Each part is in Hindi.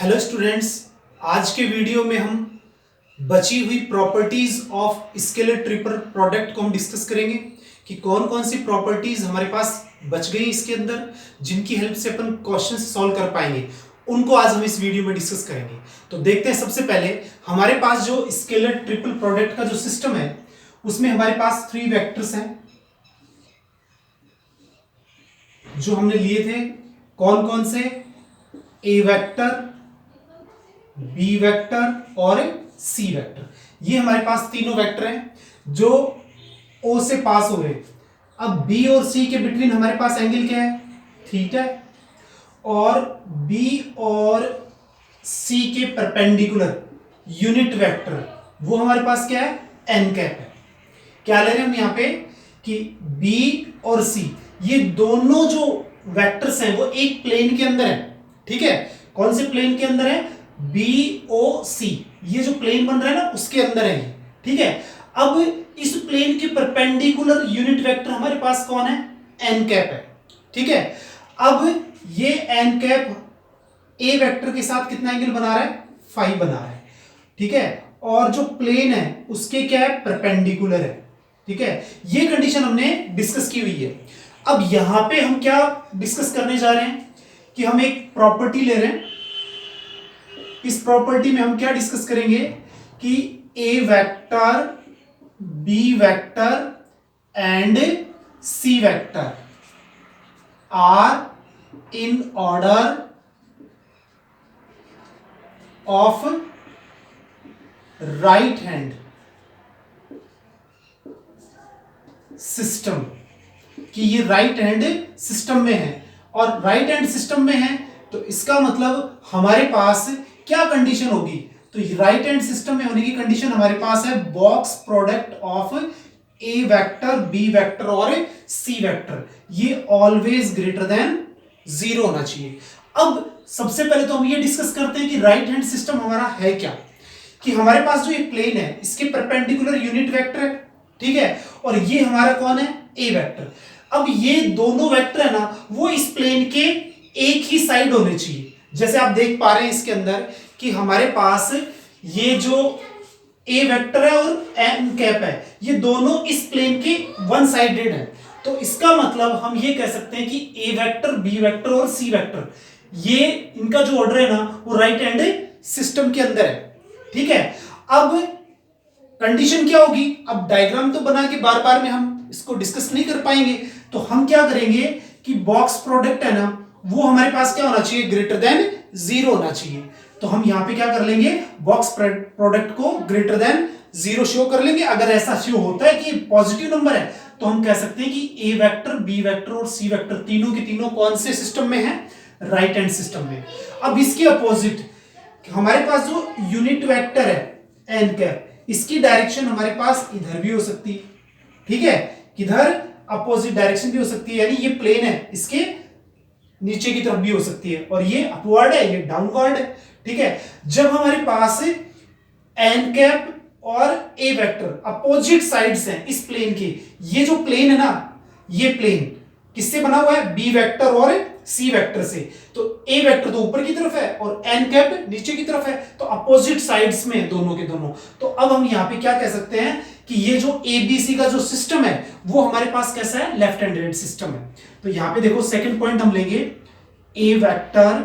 हेलो स्टूडेंट्स, आज के वीडियो में हम बची हुई properties of scalar triple product को हम डिस्कस करेंगे कि कौन कौन सी प्रॉपर्टीज हमारे पास बच गई इसके अंदर जिनकी हेल्प से अपन क्वेश्चन सॉल्व कर पाएंगे। उनको आज हम इस वीडियो में डिस्कस करेंगे। तो देखते हैं, सबसे पहले हमारे पास जो स्केलर ट्रिपल प्रोडक्ट का जो सिस्टम है उसमें हमारे पास 3 वेक्टर्स हैं जो हमने लिए थे। कौन कौन से? ए वेक्टर, बी वेक्टर और सी वेक्टर। ये हमारे पास तीनों वेक्टर हैं जो ओ से पास हो रहे। अब बी और सी के बिटवीन हमारे पास एंगल क्या है? थीटा। और बी और सी के परपेंडिकुलर यूनिट वेक्टर वो हमारे पास क्या है? एन कैप है। क्या ले रहे हैं हम यहाँ पे कि बी और सी ये दोनों जो वेक्टर्स हैं वो एक प्लेन के अंदर है। ठीक है, कौन से प्लेन के अंदर है? बी ओ सी, ये जो प्लेन बन रहा है ना उसके अंदर है ये। ठीक है, अब इस प्लेन के परपेंडिकुलर यूनिट वेक्टर हमारे पास कौन है? एन कैप है। ठीक है, अब ये एन कैप ए वेक्टर के साथ कितना एंगल बना रहा है? 5 बना रहा है। ठीक है, और जो प्लेन है उसके क्या है? परपेंडिकुलर है। ठीक है, ये कंडीशन हमने डिस्कस की हुई है। अब यहां पे हम क्या डिस्कस करने जा रहे हैं कि हम एक प्रॉपर्टी ले रहे हैं। इस प्रॉपर्टी में हम क्या डिस्कस करेंगे कि A vector, B vector and C vector are in order of right hand system, कि ये राइट हैंड सिस्टम में है। और राइट हैंड सिस्टम में है तो इसका मतलब हमारे पास क्या कंडीशन होगी? तो राइट हैंड सिस्टम में होने की कंडीशन हमारे पास है box product of A vector, B vector और सी वेक्टर ये ऑलवेज ग्रेटर देन 0 होना चाहिए। अब सबसे पहले तो हम ये डिस्कस करते हैं कि राइट हैंड सिस्टम हमारा है क्या। कि हमारे पास जो ये प्लेन है इसके परपेंडिकुलर यूनिट वेक्टर है। ठीक है, और ये हमारा कौन है? ए वेक्टर। अब ये दोनों वेक्टर है ना वो इस प्लेन के एक ही साइड होने चाहिए। जैसे आप देख पा रहे हैं इसके अंदर कि हमारे पास ये जो ए वेक्टर है और एन कैप है ये दोनों इस प्लेन के वन साइडेड है। तो इसका मतलब हम ये कह सकते हैं कि ए वेक्टर, बी वेक्टर और सी वेक्टर ये इनका जो ऑर्डर है ना वो राइट हैंड सिस्टम के अंदर है। ठीक है, अब कंडीशन क्या होगी? अब डायग्राम तो बना के बार बार में हम इसको डिस्कस नहीं कर पाएंगे, तो हम क्या करेंगे कि बॉक्स प्रोडक्ट है ना वो हमारे पास क्या होना चाहिए? ग्रेटर देन 0 होना चाहिए। तो हम यहां पे क्या कर लेंगे? बॉक्स प्रोडक्ट को ग्रेटर देन 0 शो कर लेंगे। अगर ऐसा शो होता है कि पॉजिटिव नंबर है तो हम कह सकते हैं कि ए वेक्टर, बी वेक्टर और सी वेक्टर तीनों के तीनों कौन से सिस्टम में है? राइट हैंड सिस्टम में। अब इसके अपोजिट हमारे पास जो यूनिट वेक्टर है एन कैप, इसकी डायरेक्शन हमारे पास इधर भी हो सकती है। ठीक है, किधर? अपोजिट डायरेक्शन भी हो सकती है, यानी ये प्लेन है इसके नीचे की तरफ भी हो सकती है, और ये अपवर्ड है, ये डाउनवर्ड है। ठीक है, जब हमारे पास एन कैप और ए वेक्टर अपोजिट साइड्स हैं इस प्लेन के, ये जो प्लेन है ना ये प्लेन किससे बना हुआ है? बी वेक्टर और सी वेक्टर से। तो ए वेक्टर तो ऊपर की तरफ है और एन कैप नीचे की तरफ है, तो अपोजिट साइड्स में दोनों के दोनों। तो अब हम यहां पे क्या कह सकते हैं कि ये जो एबीसी का जो सिस्टम है वो हमारे पास कैसा है? लेफ्ट हैंडेड सिस्टम है। तो यहां पे देखो सेकंड पॉइंट हम लेंगे, A vector,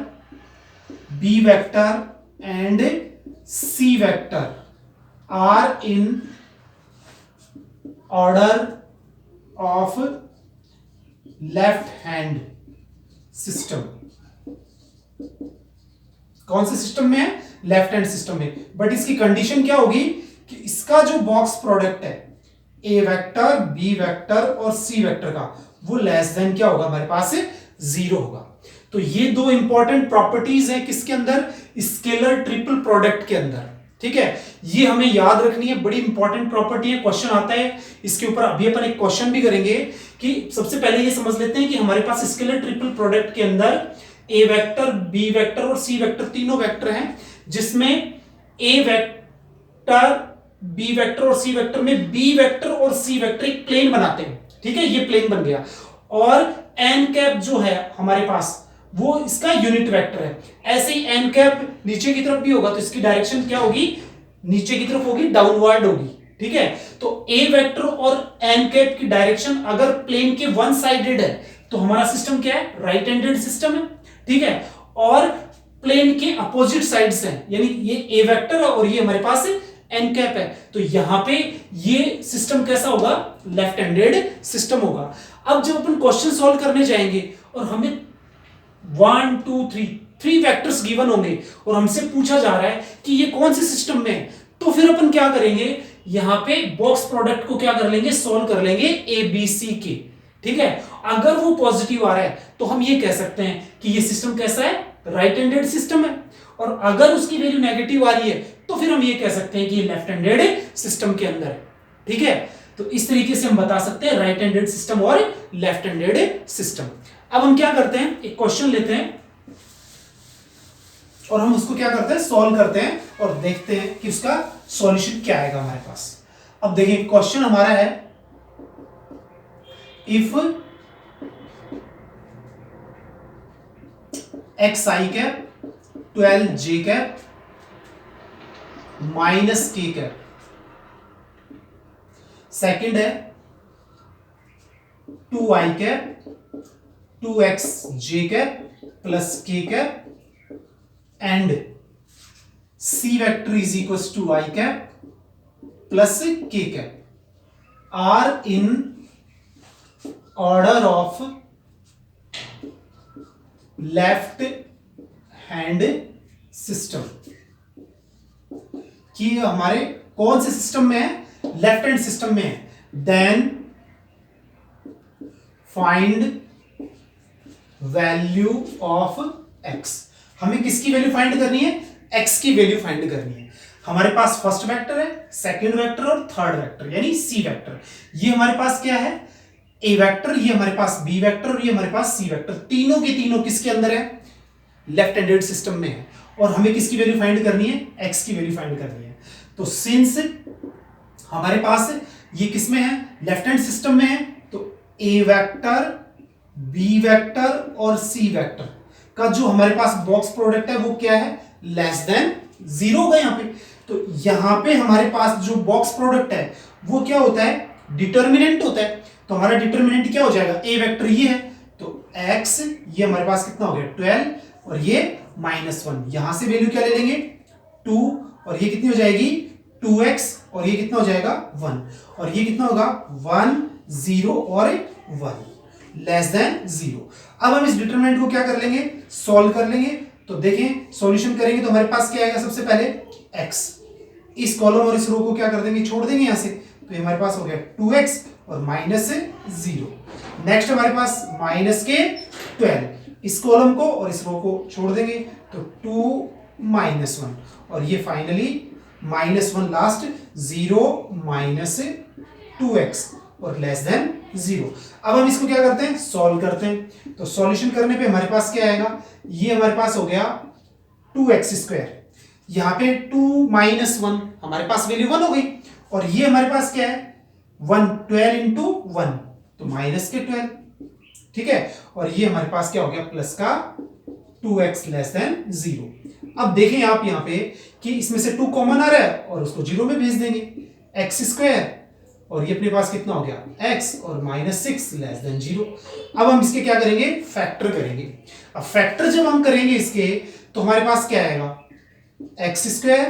B vector and C vector are in order of left hand system. कौन से सिस्टम में है? लेफ्ट हैंड सिस्टम में। बट इसकी कंडीशन क्या होगी कि इसका जो बॉक्स प्रोडक्ट है ए वेक्टर, बी वेक्टर और सी वेक्टर का वो लेस देन क्या होगा? हमारे पास 0 होगा। तो ये दो इंपॉर्टेंट प्रॉपर्टीज हैं किसके अंदर? स्केलर ट्रिपल प्रोडक्ट के अंदर। ठीक है, ये हमें याद रखनी है, बड़ी इंपॉर्टेंट प्रॉपर्टी है। क्वेश्चन आता है इसके ऊपर, अभी अपन एक क्वेश्चन भी करेंगे कि सबसे पहले ये समझ लेते हैं कि हमारे पास स्केलर ट्रिपल प्रोडक्ट के अंदर ए वेक्टर, बी वेक्टर और सी वेक्टर तीनों वेक्टर हैं, जिसमें ए वेक्टर, बी वेक्टर और सी वेक्टर में बी वेक्टर और सी वेक्टर एक प्लेन बनाते हैं। ठीक है, ये प्लेन बन गया। और एन कैप जो है हमारे पास वो इसका यूनिट वेक्टर है। ऐसे ही एन कैप नीचे की तरफ भी होगा तो इसकी डायरेक्शन क्या होगी, नीचे की तरफ होगी, डाउनवर्ड होगी। ठीक है, तो ए वेक्टर और एन कैप की डायरेक्शन अगर प्लेन के वन साइडेड है तो हमारा सिस्टम क्या है, राइट हैंडेड सिस्टम है। ठीक है, और प्लेन के अपोजिट साइड्स हैं, यानी ये ए वेक्टर है और ये हमारे पास एन कैप है, तो यहां पे ये सिस्टम कैसा होगा, लेफ्ट हैंडेड सिस्टम होगा। अब जब अपन क्वेश्चन सॉल्व करने जाएंगे और हमें 1 2 3 वेक्टर्स गिवन होंगे और हमसे पूछा जा रहा है कि ये कौन से सिस्टम में है, तो फिर अपन क्या करेंगे, यहां पे बॉक्स प्रोडक्ट को क्या कर लेंगे, सॉल्व कर लेंगे ए बी सी के। ठीक है, अगर वो पॉजिटिव आ रहा है तो हम ये कह सकते हैं कि ये सिस्टम कैसा है, राइट हैंडेड सिस्टम है, और अगर उसकी वैल्यू नेगेटिव आ रही है तो फिर हम ये कह सकते हैं कि ये लेफ्ट हैंडेड सिस्टम के अंदर है। ठीक है, तो इस तरीके से हम बता सकते हैं राइट हैंडेड सिस्टम और लेफ्ट हैंडेड सिस्टम। अब हम क्या करते हैं, एक क्वेश्चन लेते हैं और हम उसको क्या करते हैं, सॉल्व करते हैं और देखते हैं कि उसका सॉल्यूशन क्या आएगा हमारे पास। अब देखिए क्वेश्चन हमारा है, if X I cap 12 J cap minus K cap, second है 2 I cap 2x J cap plus K cap and C vector is equal to I cap plus K cap are in order of left hand system, कि हमारे कौन से सिस्टम में है, लेफ्ट हैंड सिस्टम में है। Then find value of X, हमें किसकी वैल्यू फाइंड करनी है, एक्स की वैल्यू फाइंड करनी है। हमारे पास फर्स्ट वेक्टर है, सेकंड वेक्टर और थर्ड वेक्टर यानी सी वेक्टर। ये हमारे पास क्या है, ए वेक्टर, ये हमारे पास बी वेक्टर और ये हमारे पास सी वेक्टर। तीनों के तीनों किसके अंदर है, लेफ्ट हैंडेड सिस्टम में है, और हमें किसकी वैल्यू फाइंड करनी है, एक्स की वैल्यू फाइंड करनी है। तो सिंस हमारे पास ये किसमें है, लेफ्ट हैंड सिस्टम में है, तो ए वेक्टर बी वेक्टर और सी वेक्टर का जो हमारे पास बॉक्स प्रोडक्ट है वो क्या है, लेस देन 0 होगा यहाँ पे। तो यहां पे हमारे पास जो बॉक्स प्रोडक्ट है वो क्या होता है, डिटर्मिनेंट होता है। तो हमारा डिटर्मिनेंट क्या हो जाएगा, ए वेक्टर ये है, तो x ये हमारे पास कितना हो गया 12 और ये -1, यहां से वैल्यू क्या ले लेंगे 2, और ये कितनी हो जाएगी 2x, और ये कितना हो जाएगा 1, और ये कितना होगा 1 0 और 1 लेस देन 0। अब हम इस डिटरमिनेंट को क्या कर लेंगे, सॉल्व कर लेंगे। तो देखें सॉल्यूशन करेंगे तो हमारे पास क्या आएगा, सबसे पहले x, इस कॉलम और इस रो को क्या कर देंगे, छोड़ देंगे यहां से, तो ये हमारे पास हो गया 2x और -0। नेक्स्ट हमारे पास माइनस के 12, इस कॉलम को और इस रो को छोड़ देंगे तो 2 -1, और ये फाइनली -1 लास्ट 0 -2x और लेस देन 0। अब हम इसको क्या करते हैं, सॉल्व करते हैं। तो सॉल्यूशन करने पे हमारे पास क्या आएगा, ये हमारे पास हो गया 2x², यहां पे 2 -1 हमारे पास वैल्यू 1 हो गई, और ये हमारे पास क्या है 1 12 इंटू 1 तो -12। ठीक है, और ये हमारे पास क्या हो गया प्लस का 2x लेस देन 0। अब देखें आप यहां पे कि इसमें से 2 कॉमन आ रहा है और उसको 0 में भेज देंगे, x², और ये अपने पास कितना हो गया x और -6 लेस देन 0। अब हम इसके क्या करेंगे, फैक्टर करेंगे। अब फैक्टर जब हम करेंगे इसके तो हमारे पास क्या आएगा, x²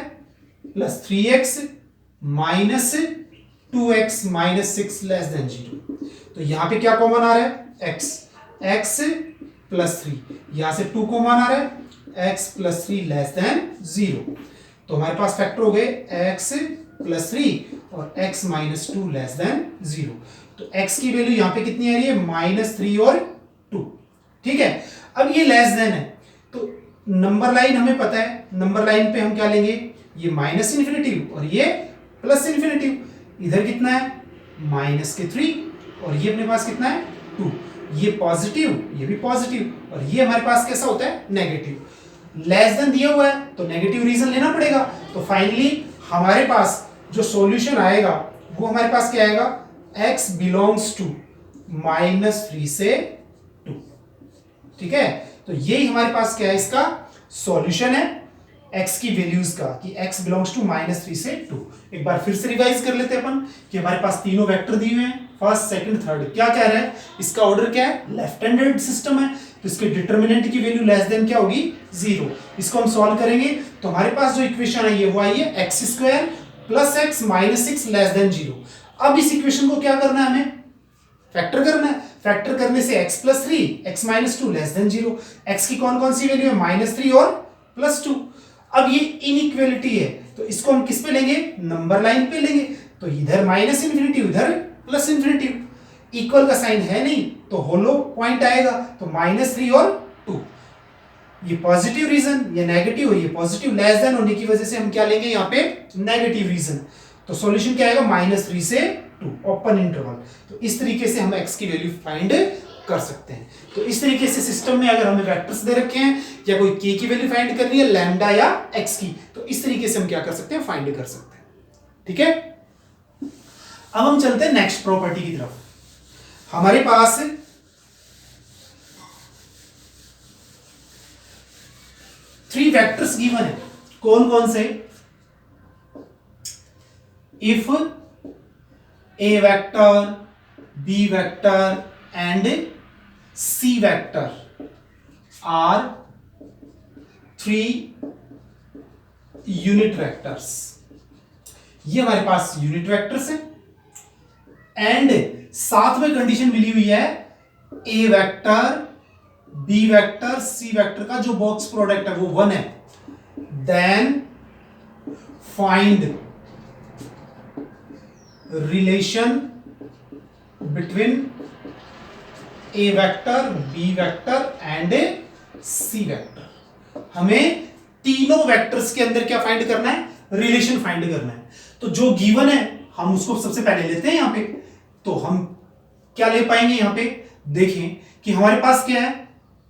plus 3x minus 2x -6 less than 0। तो यहां पे क्या कॉमन आ रहा है, x प्लस 3, यहां से 2 कॉमन आ रहा है, x प्लस 3 लेस देन 0। तो हमारे पास फैक्टर हो गए x प्लस 3 और x -2 लेस देन 0। तो x की वैल्यू यहां पे कितनी आ रही है, -3 और 2। ठीक है, अब ये लेस देन है तो नंबर लाइन हमें पता है, नंबर लाइन पे हम क्या लेंगे, ये -∞ और ये +∞। इधर कितना है -3 और ये अपने पास कितना है 2, ये पॉजिटिव ये भी पॉजिटिव, और ये हमारे पास कैसा होता है नेगेटिव। लेस देन दिया हुआ है तो नेगेटिव रीजन लेना पड़ेगा। तो फाइनली हमारे पास जो सॉल्यूशन आएगा वो हमारे पास क्या आएगा, x बिलोंग्स टू -3 से 2। ठीक है, तो यही हमारे पास क्या है, इसका सॉल्यूशन है x की वैल्यूज का, कि x बिलोंग्स टू -3 से 2। एक बार फिर से रिवाइज कर लेते हैं अपन कि हमारे पास तीनों वेक्टर दिए हुए हैं, फर्स्ट सेकंड थर्ड। क्या कह रहा है, इसका ऑर्डर क्या है, लेफ्ट हैंडेड सिस्टम है, तो इसके डिटरमिनेंट की वैल्यू लेस देन क्या होगी, 0। इसको हम सॉल्व करेंगे तो हमारे पास जो इक्वेशन आई है वो आई है x² + x - 6 लेस देन 0। अब इस इक्वेशन को क्या करना है, हमें फैक्टर करना है। फैक्टर करने से x + 3 x - 2 less than 0। x की कौन कौन सी वैल्यू है, -3 और +2। अब ये इनइक्वालिटी है तो इसको हम किस पे लेंगे, नंबर लाइन पे लेंगे। तो इधर -∞ उधर +∞, इक्वल का साइन है नहीं तो होलो पॉइंट आएगा, तो -3 और 2। ये पॉजिटिव रीजन, ये नेगेटिव है, ये पॉजिटिव लेस देन होने की वजह से हम क्या लेंगे यहाँ पे, नेगेटिव रीजन। तो सॉल्यूशन क्या आएगा, -3 से 2 ओपन इंटरवल। तो इस तरीके से हम x की वैल्यू फाइंड कर सकते हैं। तो इस तरीके से सिस्टम में अगर हमें वेक्टर्स दे रखे हैं या कोई k की वैल्यू फाइंड करनी है, लैम्डा या x की, तो इस तरीके से हम क्या कर सकते हैं, फाइंड कर सकते हैं। ठीक है, अब हम चलते हैं नेक्स्ट प्रॉपर्टी की तरफ। हमारे पास 3 वेक्टर्स गिवन है, कौन कौन से, if a vector, b vector and c vector are 3 unit vectors. ये हमारे पास यूनिट वेक्टर्स है एंड साथ में कंडीशन मिली हुई है a vector, b vector, c vector का जो बॉक्स प्रोडक्ट है वो 1 है। Then find relation between A vector, B vector and A C vector. हमें तीनों वेक्टर्स के अंदर क्या फाइंड करना है, रिलेशन फाइंड करना है। तो जो गिवन है हम उसको सबसे पहले लेते हैं यहां पे। तो हम क्या ले पाएंगे यहां पे, देखें कि हमारे पास क्या है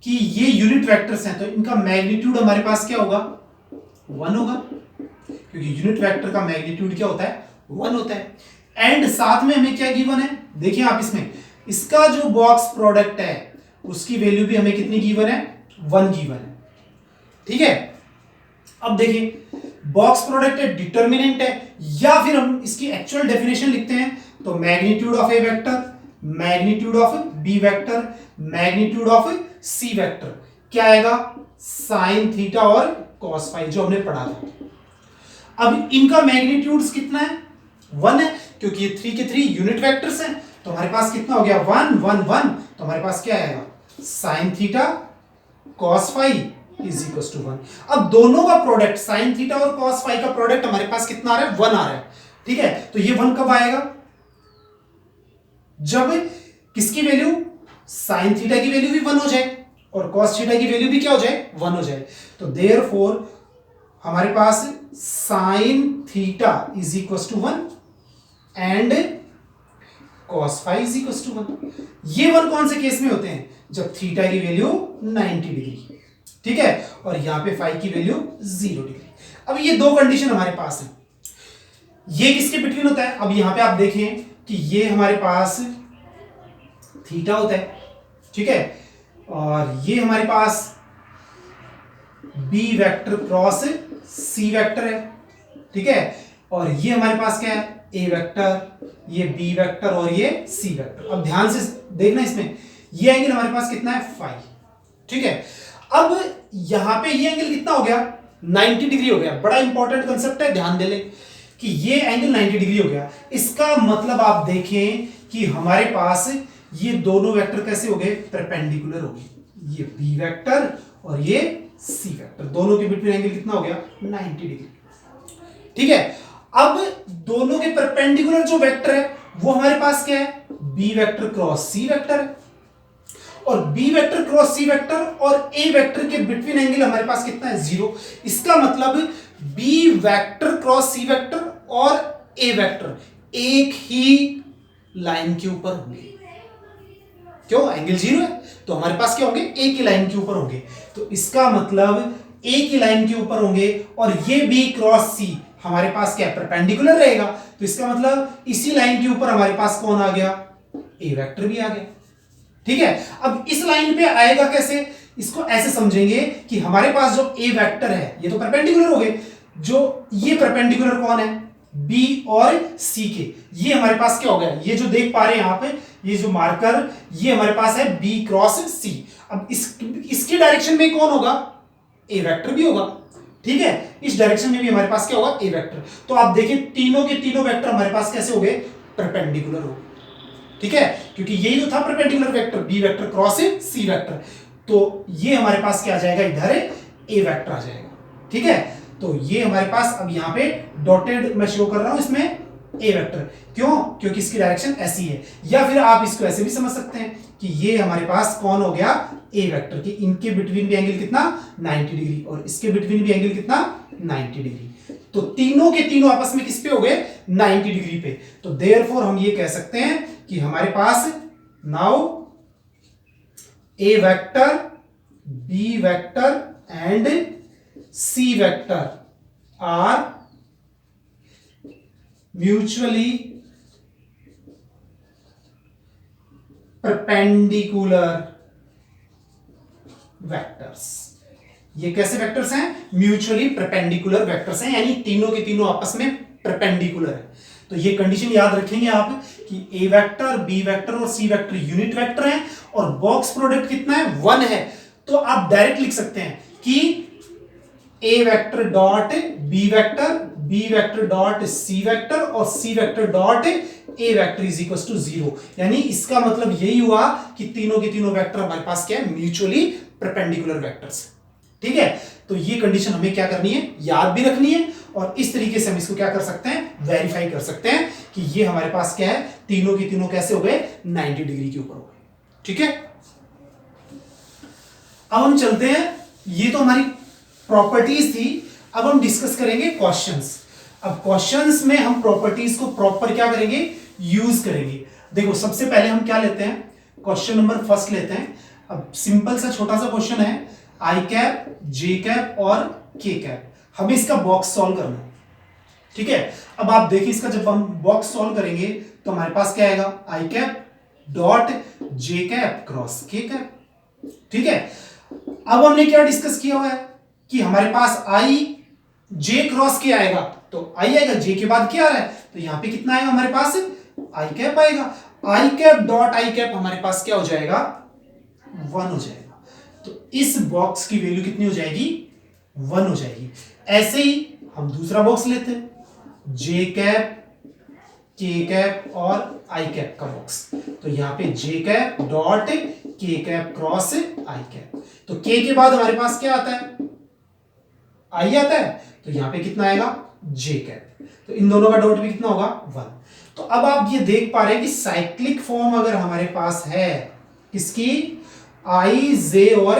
कि ये यूनिट वेक्टर्स हैं, तो इनका मैग्नीट्यूड हमारे पास क्या होगा, 1 होगा, क्योंकि यूनिट वेक्टर का मैग्नीट्यूड क्या होता है, 1 होता है। एंड साथ में हमें क्या गिवन है, देखिए आप इसमें, इसका जो बॉक्स प्रोडक्ट है उसकी वैल्यू भी हमें कितनी गिवन है, 1 गिवन है। ठीक है, अब देखिए बॉक्स प्रोडक्ट है, डिटरमिनेंट है, या फिर हम इसकी एक्चुअल डेफिनेशन लिखते हैं तो magnitude of A vector, magnitude of B vector, magnitude of C vector क्या आएगा, साइन थीटा और कॉस फाई, जो हमने पढ़ा था। अब इनका मैग्नीट्यूड्स कितना है, 1 है, क्योंकि ये 3 के 3 यूनिट वेक्टर्स हैं। तो हमारे पास कितना हो गया, 1 1 1, तो हमारे पास क्या आएगा, sine theta cos phi is equal to 1। अब दोनों का प्रोडक्ट, साइन थीटा और कॉस फाई का प्रोडक्ट हमारे पास कितना आ रहा है, 1 आ रहा है। ठीक है, तो ये 1 कब आएगा, जब किसकी वैल्यू, साइन थीटा की वैल्यू भी 1 हो जाए और कॉस थीटा की वैल्यू भी क्या हो जाए, 1 हो जाए। तो देयरफॉर हमारे पास sine theta is equal to 1 and cos phi is equal to 1। ये 1 कौन से केस में होते हैं, जब थीटा की वैल्यू 90 डिग्री, ठीक है, और यहां पे फाई की वैल्यू 0 डिग्री। अब ये दो कंडीशन हमारे पास है, ये किसके बिटवीन होता है। अब यहां पे आप देखें कि ये हमारे पास थीटा होता है, ठीक है, और ये हमारे पास B vector cross C vector है, ठीक है, और ये हमारे पास क्या है, ए वेक्टर, ये बी वेक्टर और ये सी वेक्टर। अब ध्यान से देखना, इसमें ये एंगल हमारे पास कितना है, फाई, ठीक है। अब यहां पे ये एंगल कितना हो गया, 90 डिग्री हो गया। बड़ा इंपॉर्टेंट कंसेप्ट है, ध्यान दे ले कि ये एंगल 90 डिग्री हो गया। इसका मतलब आप देखें कि हमारे पास ये दोनों वेक्टर कैसे हो गए, परपेंडिकुलर हो गए। ये बी वेक्टर और ये सी वेक्टर, दोनों के बीच में एंगल कितना हो गया, 90 डिग्री, ठीक है। अब दोनों के परपेंडिकुलर जो वेक्टर है वो हमारे पास क्या है, B vector cross C vector है, और B vector cross C vector और ए वेक्टर के बिटवीन एंगल हमारे पास कितना है, 0। इसका मतलब B vector cross C vector और ए वेक्टर एक ही लाइन के ऊपर होंगे। क्यों, एंगल 0 है तो हमारे पास क्या होंगे, एक ही लाइन के ऊपर होंगे। तो इसका मतलब एक ही लाइन के ऊपर होंगे, और ये बी क्रॉस सी हमारे पास क्या, परपेंडिकुलर रहेगा। तो इसका मतलब इसी लाइन के ऊपर हमारे पास कौन आ गया, ए वेक्टर भी आ गया, ठीक है। अब इस लाइन पे आएगा कैसे, इसको ऐसे समझेंगे कि हमारे पास जो ए वेक्टर है ये तो परपेंडिकुलर हो गए, जो ये परपेंडिकुलर कौन है, बी और सी के, ये हमारे पास क्या हो गया, ये जो देख पा रहे हैं यहां पे ये जो मार्कर ये हमारे पास है बी क्रॉस सी। अब इसके डायरेक्शन में कौन होगा, ए वेक्टर भी होगा, ठीक है, इस डायरेक्शन में भी हमारे पास क्या होगा, ए वेक्टर। तो आप देखिए तीनों के तीनों वेक्टर हमारे पास कैसे हो गए, परपेंडिकुलर हो, ठीक है, क्योंकि यही तो था perpendicular vector, B vector cross C vector, तो ये हमारे पास क्या आ जाएगा, इधर ए वेक्टर आ जाएगा, ठीक है। तो ये हमारे पास अब यहां पे डॉटेड मैं शो कर रहा हूं इसमें ए वेक्टर, क्यों, क्योंकि इसकी डायरेक्शन ऐसी है। या फिर आप इसको ऐसे भी समझ सकते हैं कि ये हमारे पास कौन हो गया, ए वेक्टर, कि इनके बिटवीन भी एंगल कितना 90 डिग्री और इसके बिटवीन भी एंगल कितना 90 डिग्री। तो तीनों के तीनों आपस में किस पे हो गए, 90 डिग्री पे। तो देयरफॉर हम ये कह सकते हैं कि हमारे पास now A vector, B vector and C vector are mutually perpendicular vectors. ये कैसे वेक्टर्स हैं, म्यूचुअली परपेंडिकुलर वेक्टर्स हैं, यानी तीनों के तीनों आपस में परपेंडिकुलर है। तो ये कंडीशन याद रखेंगे आप कि ए वेक्टर, बी वेक्टर और सी वेक्टर यूनिट वेक्टर हैं और बॉक्स प्रोडक्ट कितना है, 1 है। तो आप डायरेक्ट लिख सकते हैं कि A vector dot B vector, B vector dot C vector और C vector dot A vector is equal to 0। यानी इसका मतलब यही हुआ कि तीनों के तीनों वेक्टर हमारे पास क्या है, म्यूचुअली परपेंडिकुलर वेक्टर्स, ठीक है। तो ये कंडीशन हमें क्या करनी है, याद भी रखनी है और इस तरीके से हम इसको क्या कर सकते हैं, वेरीफाई कर सकते हैं कि ये हमारे पास क्या है, तीनों के तीनों कैसे हो गए, 90 डिग्री के ऊपर हो गए, ठीक है। अब हम चलते हैं, ये तो हमारी प्रॉपर्टीज थी, अब हम डिस्कस करेंगे क्वेश्चंस। अब क्वेश्चंस में हम प्रॉपर्टीज को प्रॉपर क्या करेंगे, यूज करेंगे। देखो सबसे पहले हम क्या लेते हैं, क्वेश्चन नंबर फर्स्ट लेते हैं। अब सिंपल सा छोटा सा क्वेश्चन है, आई कैप, जे कैप और के कैप, हमें इसका बॉक्स सॉल्व करना है, ठीक है। अब आप देखिए इसका जब हम बॉक्स सॉल्व करेंगे तो हमारे पास क्या आएगा, I cap dot J cap cross K cap, ठीक है। अब हमने क्या डिस्कस किया हुआ है कि हमारे पास आई जे क्रॉस के आएगा, तो आई आएगा, जे के बाद क्या आ रहा है, तो यहां पे कितना आएगा हमारे पास, आई कैप आएगा। I cap dot I cap हमारे पास क्या हो जाएगा, 1 हो जाएगा। तो इस बॉक्स की वैल्यू कितनी हो जाएगी, 1 हो जाएगी। ऐसे ही हम दूसरा बॉक्स लेते हैं, जे कैप, के कैप और आई कैप का बॉक्स। तो यहां पे जे कैप डॉट के कैप क्रॉस आई कैप, तो के के बाद हमारे पास क्या आता है, आई आता है, तो यहां पे कितना आएगा, जे कैप। तो इन दोनों का डॉट भी कितना होगा, 1। तो अब आप ये देख पा रहे हैं कि साइक्लिक फॉर्म अगर हमारे पास है किसकी, आई जे और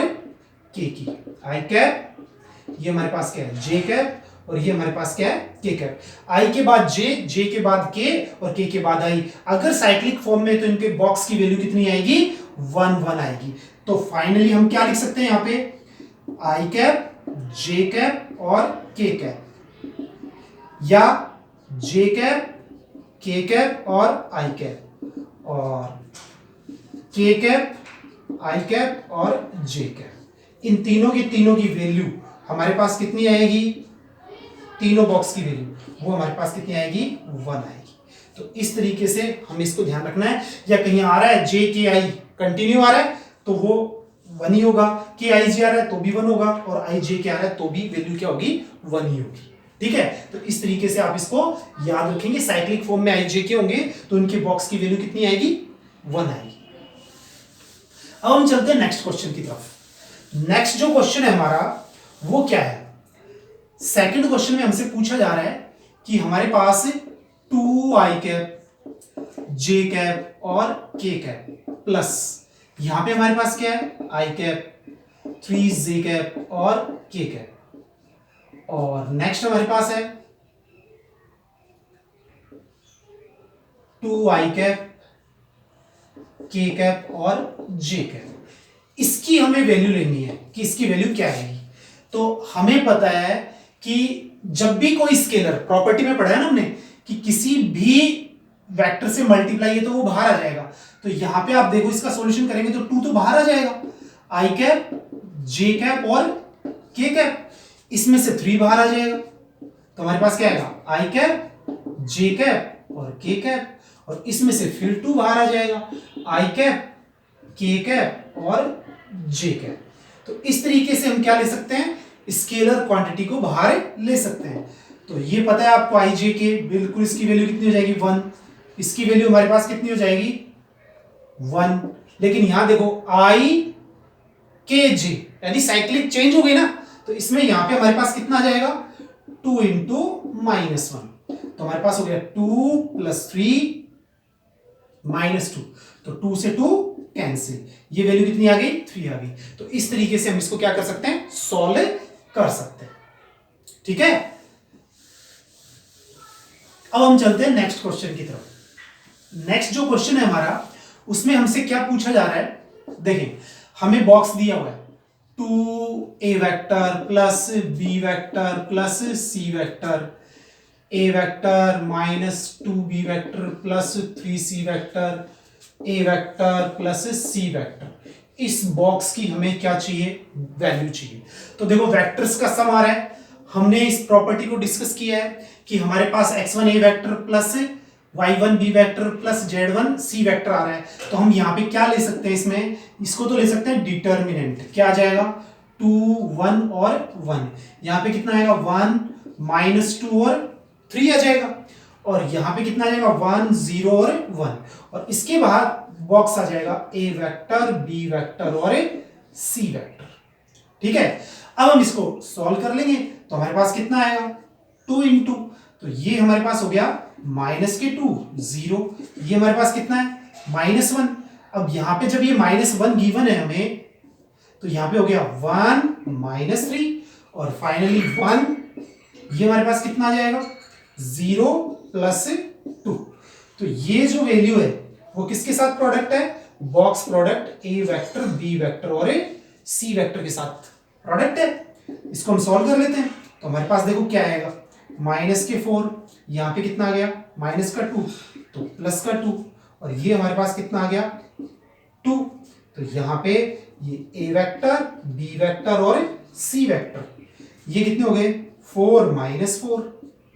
के की, आई कैप, ये हमारे पास क्या है, जे कैप, और ये हमारे पास क्या है, के कैप। आई के बाद जे, जे के बाद के और के बाद आई। अगर साइक्लिक फॉर्म में तो इनके बॉक्स की वैल्यू कितनी आएगी, 1 1 आएगी। तो फाइनली हम क्या लिख सकते हैं यहां पे, आई कैप, जे कैप और के कैप, या जे कैप, के कैप और आई कैप, और के कैप, आई कैप और जे कैप। इन तीनों की वैल्यू हमारे पास कितनी आएगी, तीनों बॉक्स की वैल्यू वो हमारे पास कितनी आएगी, 1 आएगी। तो इस तरीके से हमें इसको ध्यान रखना है। या कहीं आ रहा है जे के आई कंटिन्यू आ रहा है तो वो 1 ही होगा, के आई जे आ रहा है तो भी 1 होगा, और आई जे के आ रहा है तो भी वैल्यू क्या होगी, 1 ही होगी, ठीक है। तो इस तरीके से आप इसको याद रखेंगे, साइक्लिक फॉर्म में आई जे के होंगे तो उनके बॉक्स की वैल्यू कितनी आएगी, 1 आएगी। अब हम चलते हैं नेक्स्ट क्वेश्चन की तरफ। नेक्स्ट जो क्वेश्चन है हमारा वो क्या है, सेकंड क्वेश्चन में हमसे पूछा जा रहा है कि हमारे पास 2 आई कैप, जे कैप और के कैप प्लस यहां पे हमारे पास क्या है, आई कैप, 3 जे कैप और के कैप, और नेक्स्ट हमारे पास है 2 आई कैप, के कैप और जे कैप। इसकी हमें वैल्यू लेनी है कि इसकी वैल्यू क्या है। तो हमें पता है कि जब भी कोई स्केलर, प्रॉपर्टी में पढ़ा है ना हमने कि किसी भी वेक्टर से मल्टीप्लाई है तो वो बाहर आ जाएगा। तो यहां पे आप देखो इसका सॉल्यूशन करेंगे तो 2 तो बाहर आ जाएगा, आई कैप जे कैप और के कैप, इसमें से 3 बाहर आ जाएगा तो हमारे पास क्या आएगा आई कैप, जे कैप और के कैप, और इसमें से फिर 2 बाहर आ जाएगा आई कैप, के कैप और जे कैप। तो इस तरीके से हम क्या ले सकते हैं, स्केलर क्वांटिटी को बाहर ले सकते हैं। तो ये पता है आपको आई जे के, बिल्कुल इसकी वैल्यू कितनी हो जाएगी 1, इसकी वैल्यू हमारे पास कितनी हो जाएगी 1। लेकिन यहां देखो आई के जे यानी साइक्लिक चेंज हो गई ना, तो इसमें यहां पे हमारे पास कितना आ जाएगा 2 इंटू -1, तो हमारे पास हो गया 2 + 3 -2, तो 2 से 2 कैंसिल, ये वैल्यू कितनी आ गई 3 आ गई। तो इस तरीके से हम इसको क्या कर सकते हैं, सॉल्व कर सकते हैं। ठीक है, अब हम चलते हैं नेक्स्ट क्वेश्चन की तरफ। नेक्स्ट जो क्वेश्चन है हमारा, उसमें हमसे क्या पूछा जा रहा है, देखें हमें बॉक्स दिया हुआ है 2a vector plus b vector plus c vector, a vector -2b vector plus 3c vector, a vector plus c vector. इस बॉक्स की हमें क्या चाहिए, वैल्यू चाहिए। तो देखो वेक्टर्स का सम आ रहा है, हमने इस प्रॉपर्टी को डिस्कस किया है कि हमारे पास x1 a vector plus y1 b vector plus z1 c vector आ रहा है। तो हम यहाँ पे क्या ले सकते हैं, इसमें इसको तो ले सकते हैं डिटर्मिनेंट, क्या आ जाएगा 2 1 और 1, यहाँ पे कितना आएगा 1 -2 और 3 आ जाएगा, और यहाँ पे कितना आ जाएगा 1 0 और 1, और इसके बाहर बॉक्स आ जाएगा a वेक्टर b वेक्टर और c वेक्टर। ठीक है, अब हम इसको सॉल्व कर लेंगे तो हमारे पास कितना आएगा 2 इंटू, तो ये हमारे पास हो गया -2 0, ये हमारे पास कितना है -1। अब यहां पे जब ये -1 गिवन है हमें, तो यहां पे हो गया 1 -3 और फाइनली 1, ये हमारे पास कितना आ जाएगा 0 + 2। तो ये जो वैल्यू है वो किसके साथ प्रोडक्ट है, box product a vector b vector और c वेक्टर के साथ प्रोडक्ट है। इसको हम सॉल्व कर लेते हैं तो हमारे पास देखो क्या आएगा -4, यहाँ पे कितना आ गया -2, तो +2, और ये हमारे पास कितना आ गया 2, तो यहाँ पे ये a वेक्टर b वेक्टर और c वेक्टर ये कितने हो गए 4 -4।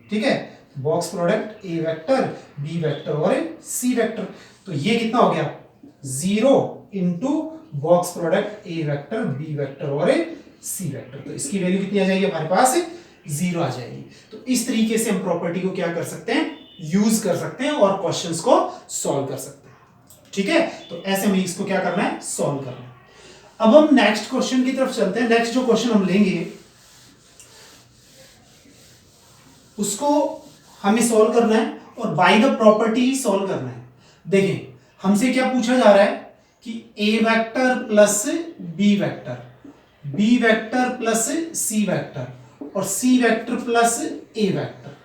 ठीक है, box product a vector b vector और c वेक्टर, तो ये कितना हो गया 0 into box product a vector b vector और c वेक्टर, तो इसकी वैल्यू कितनी आ जाएगी हमारे पास 0 आ जाएगी। तो इस तरीके से हम प्रॉपर्टी को क्या कर सकते हैं, यूज कर सकते हैं और क्वेश्चंस को सॉल्व कर सकते हैं। ठीक है, तो ऐसे में इसको क्या करना है, सॉल्व करना है। अब हम नेक्स्ट क्वेश्चन की तरफ चलते हैं। नेक्स्ट जो क्वेश्चन हम लेंगे उसको हमें सॉल्व करना है और by the property he solve करना है। देखें हमसे क्या पूछा जा रहा है कि a vector plus b vector, b vector plus c vector और c vector plus a vector,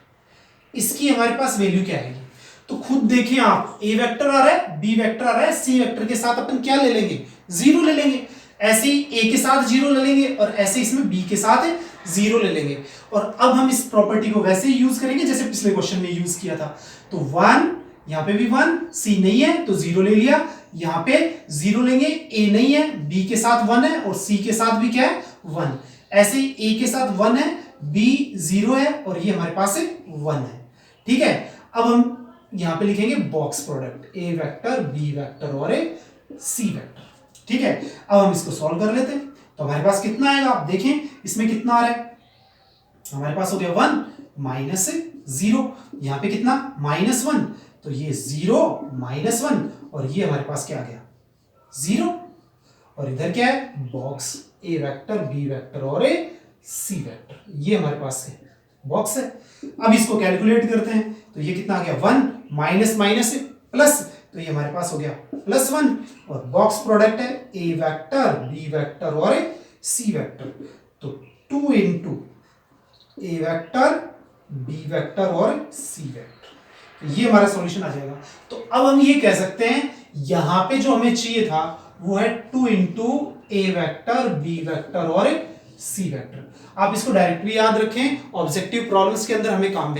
इसकी हमारे पास वैल्यू क्या आएगी। तो खुद देखें आप, a वेक्टर आ रहा है b वेक्टर आ रहा है, c वेक्टर के साथ अपन क्या ले लेंगे 0 ले लेंगे, ऐसे ही a के साथ 0 ले लेंगे और ऐसे इसमें b के साथ 0 ले लेंगे। और अब हम इस प्रॉपर्टी को वैसे ही यूज करेंगे जैसे पिछले क्वेश्चन में यूज किया था। तो 1, यहाँ पे भी 1, c नहीं है तो 0 ले लिया, यहाँ पे 0 लेंगे, a नहीं है, b के साथ 1 है और c के साथ भी क्या है 1, ऐसे ही a के साथ 1 है, b 0 है और ये हमारे पास 1 है। ठीक है, अब हम यहाँ पे लिखेंगे box product a vector b vector और c वेक्टर। ठीक है, अब हम इसको सॉल्व कर लेते हैं तो हमारे पास कितना आएगा, आप देखें इसमें कितना आ रहा है, हमारे पास हो गया 1 -0, यहाँ पे कितना -1, तो ये 0 -1 और ये हमारे पास क्या आ गया 0, और इधर क्या है box a vector b vector और c वेक्टर, ये हमारे पास है बॉक्स है। अब इसको कैलकुलेट करते हैं तो ये कितना आ गया 1 माइनस माइनस प्लस, तो ये हमारे पास हो गया +1, और बॉक्स प्रोडक्ट है a वेक्टर b वेक्टर और c वेक्टर, तो 2 into a vector b vector और c वेक्टर, ये हमारा सॉल्यूशन आ जाएगा। तो अब हम ये कह सकते हैं यहां पे जो हमें चाहिए था वो है 2 into a vector b vector और c वेक्टर। आप इसको डायरेक्टली याद रखें, ऑब्जेक्टिव प्रॉब्लम्स के अंदर हमें काम